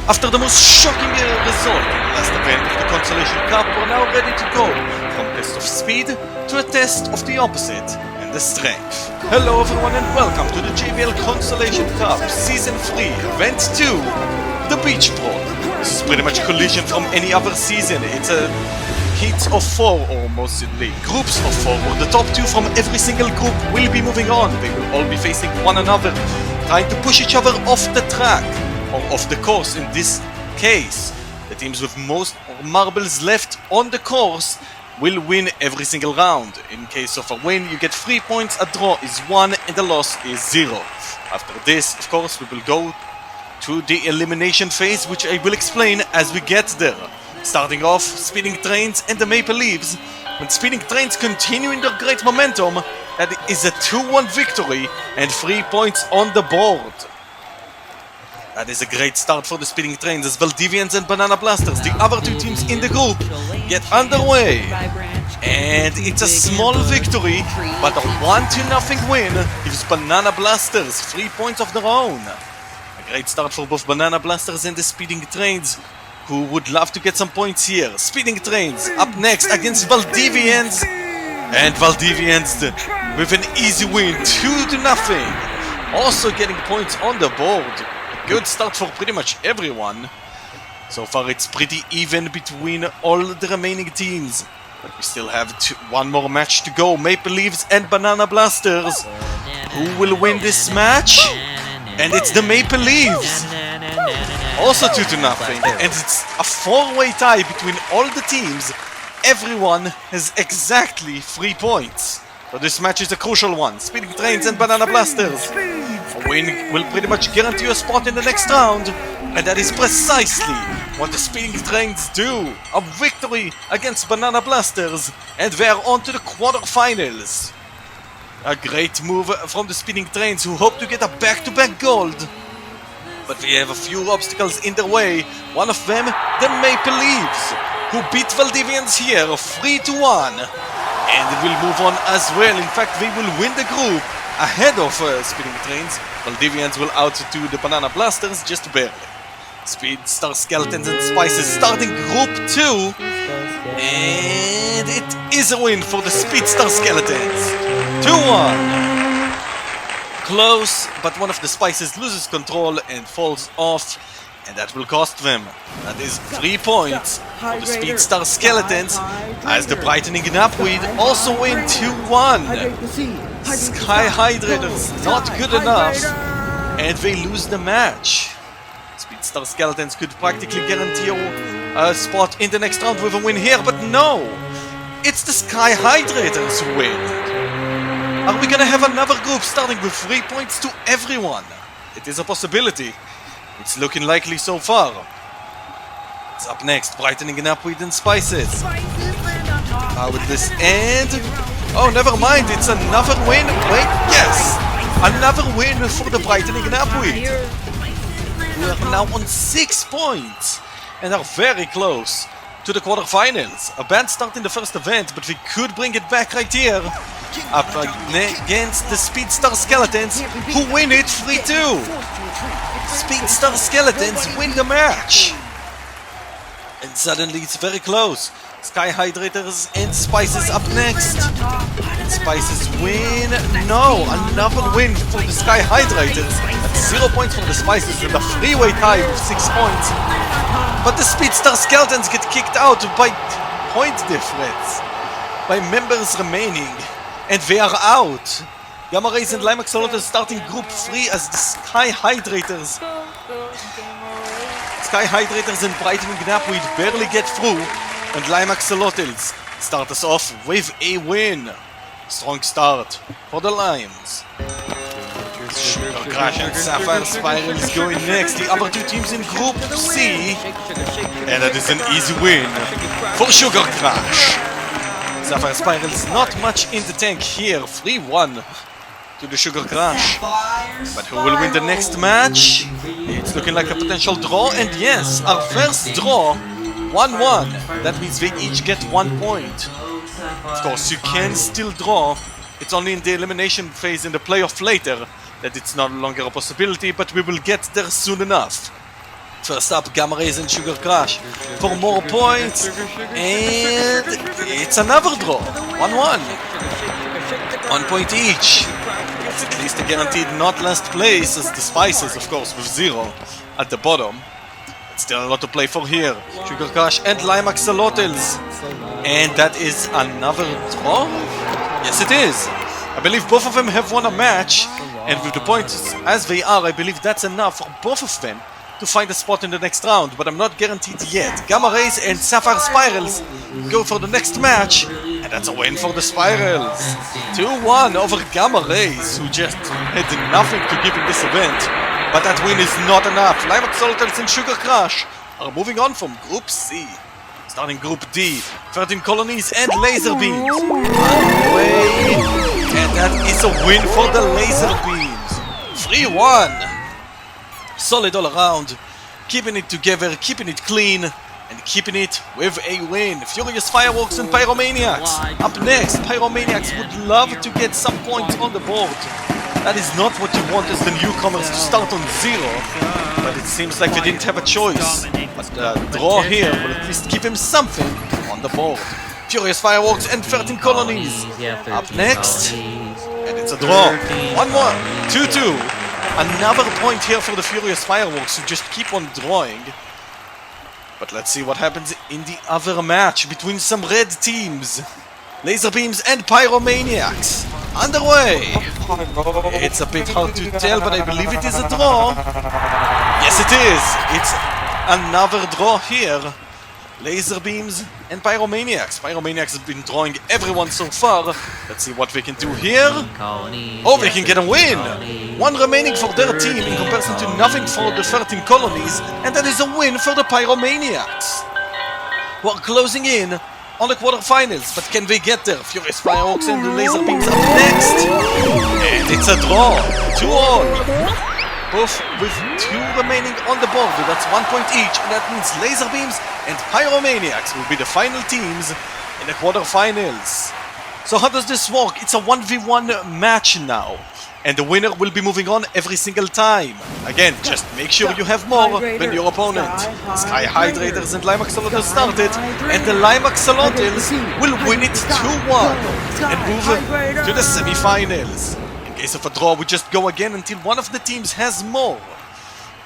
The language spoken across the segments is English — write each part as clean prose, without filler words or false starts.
After the most shocking result in the last event of the Consolation Cup, we're now ready to go from a test of speed to a test of the opposite and the strength. Hello everyone and welcome to the JBL Consolation Cup Season 3, Event 2, the Beach Brawl. This is pretty much a collision from any other season. It's a heat of 4 or mostly groups of 4, where the top 2 from every single group will be moving on. They will all be facing one another, trying to push each other off the track. Or off the course. In this case, the teams with most marbles left on the course will win every single round. In case of a win, you get 3 points, a draw is 1, and a loss is 0. After this, of course, we will go to the elimination phase, which I will explain as we get there. Starting off, Speeding Trains and the Maple Leaves. When Speeding Trains continue in their great momentum, that is a 2-1 victory and 3 points on the board. That is a great start for the Speeding Trains as Valdivians and Banana Blasters, the other 2 teams in the group, get underway. And it's a small victory, but a 1-0 win gives Banana Blasters 3 points of their own. A great start for both Banana Blasters and the Speeding Trains, who would love to get some points here. Speeding Trains up next against Valdivians, and Valdivians with an easy win, 2-0. Also getting points on the board. Good start for pretty much everyone. So far it's pretty even between all the remaining teams. But we still have one more match to go. Maple Leaves and Banana Blasters. Who will win this match? And it's the Maple Leaves. Also 2-0. And it's a 4-way tie between all the teams. Everyone has exactly 3 points. So this match is a crucial one. Speeding Trains and Banana Blasters. A win will pretty much guarantee you a spot in the next round, and that is precisely what the Speeding Trains do. A victory against Banana Blasters, and they are on to the quarterfinals. A great move from the Speeding Trains, who hope to get a back-to-back gold. But we have a few obstacles in their way. One of them, the Maple Leaves, who beat Valdivians here 3-1. And will move on as well. In fact, they will win the group ahead of Speeding Trains. Valdivians will out to the Banana Blasters just barely. Speed Star Skeletons and Spices starting Group 2. And it is a win for the Speed Star Skeletons. 2-1. Close, but one of the Spices loses control and falls off. And that will cost them. That is 3 points for the Speed Star Skeletons, as the Brightening Knapweed also win 2-1. Sky Hydrators not good enough, and they lose the match. Speed Star Skeletons could practically guarantee a spot in the next round with a win here, but no! It's the Sky Hydrators who win. Are we gonna have another group starting with 3 points to everyone? It is a possibility. It's looking likely so far. It's up next, Brightening Knapweed and Spices. How will this end? Oh, never mind, it's another win. Wait, yes! Another win for the Brightening Knapweed. We are now on 6 points and are very close to the quarterfinals. A bad start in the first event, but we could bring it back right here. Up against the Speed Star Skeletons, who win it 3-2. Speed Star Skeletons win the match. And suddenly it's very close. Sky Hydrators and Spices up next. Spices win. No, another win for the Sky Hydrators. That's 0 points for the Spices and a 3-way tie with 6 points. But the Speed Star Skeletons get kicked out by point difference, by members remaining, and they are out. Gamma Rays and Lime Axolotls starting Group 3 as the Sky Hydrators. Sky Hydrators and Brightening Knapweed barely get through, and Lime Axolotls start us off with a win. Strong start for the Lions. Sugar Crash and Sapphire Spirals going next, the other 2 teams in Group C. And that is an easy win for Sugar Crash. Sapphire Spirals not much in the tank here, 3-1 to the Sugar Crash. But who will win the next match? It's looking like a potential draw, and yes, our first draw, 1-1. That means they each get 1 point. Of course, you can still draw. It's only in the elimination phase in the playoff later that it's no longer a possibility, but we will get there soon enough. First up, Gamma Rays and Sugar Crash for more points, and it's another draw, 1-1. 1 point each. It's at least a guaranteed not last place, as the Spices, of course, with 0 at the bottom. But still a lot to play for here. Sugar Crash and Lime Axolotls. And that is another draw? Yes, it is. I believe both of them have won a match, and with the points as they are, I believe that's enough for both of them to find a spot in the next round, but I'm not guaranteed yet. Gamma Rays and Sapphire Spirals go for the next match, and that's a win for the Spirals. 2-1 over Gamma Rays, who just had nothing to give in this event, but that win is not enough. Lime Axolotls and Sugar Crash are moving on from Group C. Starting Group D, 13 colonies and laser beams. Underway, and that is a win for the laser beams. 3-1. Solid all around, keeping it together, keeping it clean, and keeping it with a win. Furious Fireworks and Pyromaniacs. Up next, Pyromaniacs would love to get some points on the board. That is not what you want as the newcomers to start on 0, but it seems like they didn't have a choice. But the draw here will at least give him something on the board. Furious Fireworks and 13 colonies. Up next, and it's a draw. 1-1, 2-2. Another point here for the Furious Fireworks, who just keep on drawing. But let's see what happens in the other match between some red teams. Laser Beams and Pyromaniacs. Underway. It's a bit hard to tell, but I believe it is a draw. Yes, it is. It's another draw here. Laser Beams and Pyromaniacs. Pyromaniacs have been drawing everyone so far. Let's see what they can do here. Oh, they can get a win! 1 remaining for their team in comparison to nothing for the 13 colonies, and that is a win for the Pyromaniacs. We're closing in on the quarterfinals, but can they get there? Furious Fireworks and the Laser Beams up next. And it's a draw. 2-all. Both with 2 remaining on the board. That's 1 point each, and that means Laser Beams and Pyromaniacs will be the final teams in the quarterfinals. So how does this work? It's a 1v1 match now, and the winner will be moving on every single time. Again, just make sure you have more than your opponent. Sky Hydrators and Lime Axolotls started, and the Lime Axolotls will win it 2-1 and move to the semi-finals. In case of a draw, we just go again until one of the teams has more.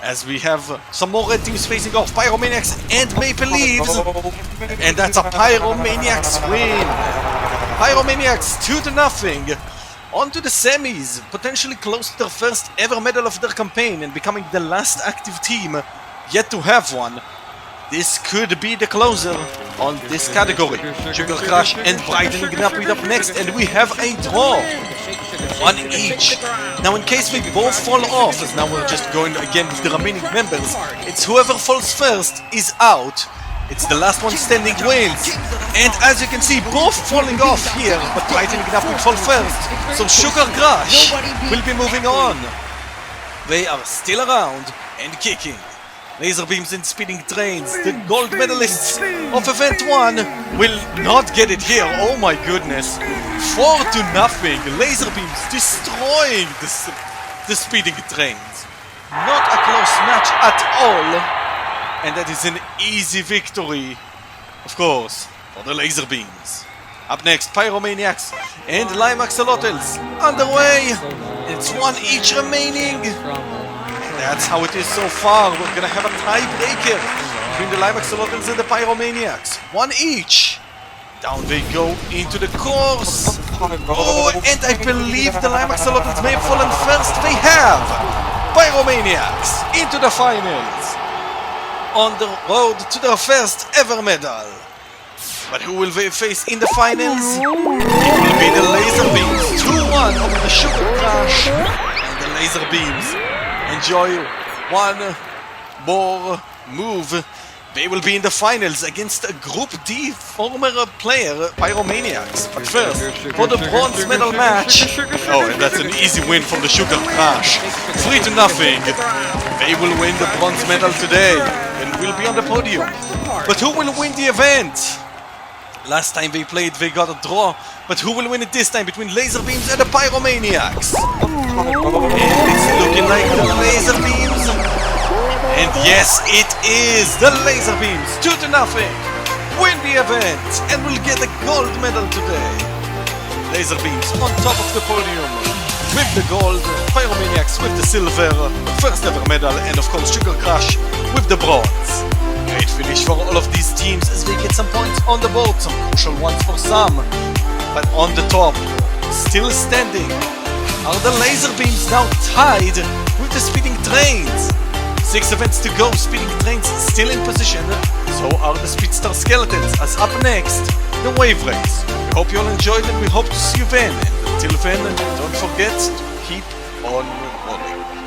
As we have some more red teams facing off, Pyromaniacs and Maple Leaves. And that's a Pyromaniacs win. Pyromaniacs 2-0. On to the semis, potentially close to their first ever medal of their campaign and becoming the last active team yet to have one. This could be the closer on this category. Sugar Crash and Brightening Gnapweed up next, and we have a draw. 1 each. Now in case we both fall off, as now we're just going again with the remaining members, it's whoever falls first is out. It's the last one standing wins. And as you can see, both falling off here, but Brightening Gnapweed fall first. So Sugar Crash will be moving on. They are still around and kicking. Laser Beams and Speeding Trains, the gold medalists of Event 1, will not get it here. Oh my goodness. 4-0. Laser Beams destroying the Speeding Trains. Not a close match at all. And that is an easy victory, of course, for the Laser Beams. Up next, Pyromaniacs and Lime Axolotls underway. It's 1 each remaining. That's how it is so far. We're gonna have a tiebreaker between the Lime Axolotls and the Pyromaniacs. 1 each. Down they go into the course. Oh, and I believe the Lime Axolotls may have fallen first. They have. Pyromaniacs into the finals. On the road to their first ever medal. But who will they face in the finals? It will be the Laser Beams. 2-1 over the Sugar Crash and the Laser Beams. Enjoy one more move. They will be in the finals against a Group D former player, Pyromaniacs. But first, for the bronze medal match. Oh, and that's an easy win for the Sugar Crash. 3-0. They will win the bronze medal today and will be on the podium. But who will win the event? Last time they played, they got a draw. But who will win it this time between Laser Beams and the Pyromaniacs? And it's looking like the Laser Beams. And Yes, it is! The laser beams 2-0 win the event and will get a gold medal today. Laser beams on top of the podium with the gold, Pyromaniacs with the silver, first ever medal, and of course Sugar Crush with the bronze. Great finish for all of these teams as they get some points on the board, some crucial ones for some. But on the top, still standing, are the laser beams now tied with the speeding trains. 6 events to go, speeding trains still in position, so are the Speedstar Skeletons, as up next, the Wave Race. We hope you all enjoyed and we hope to see you then, and until then, don't forget to keep on rolling.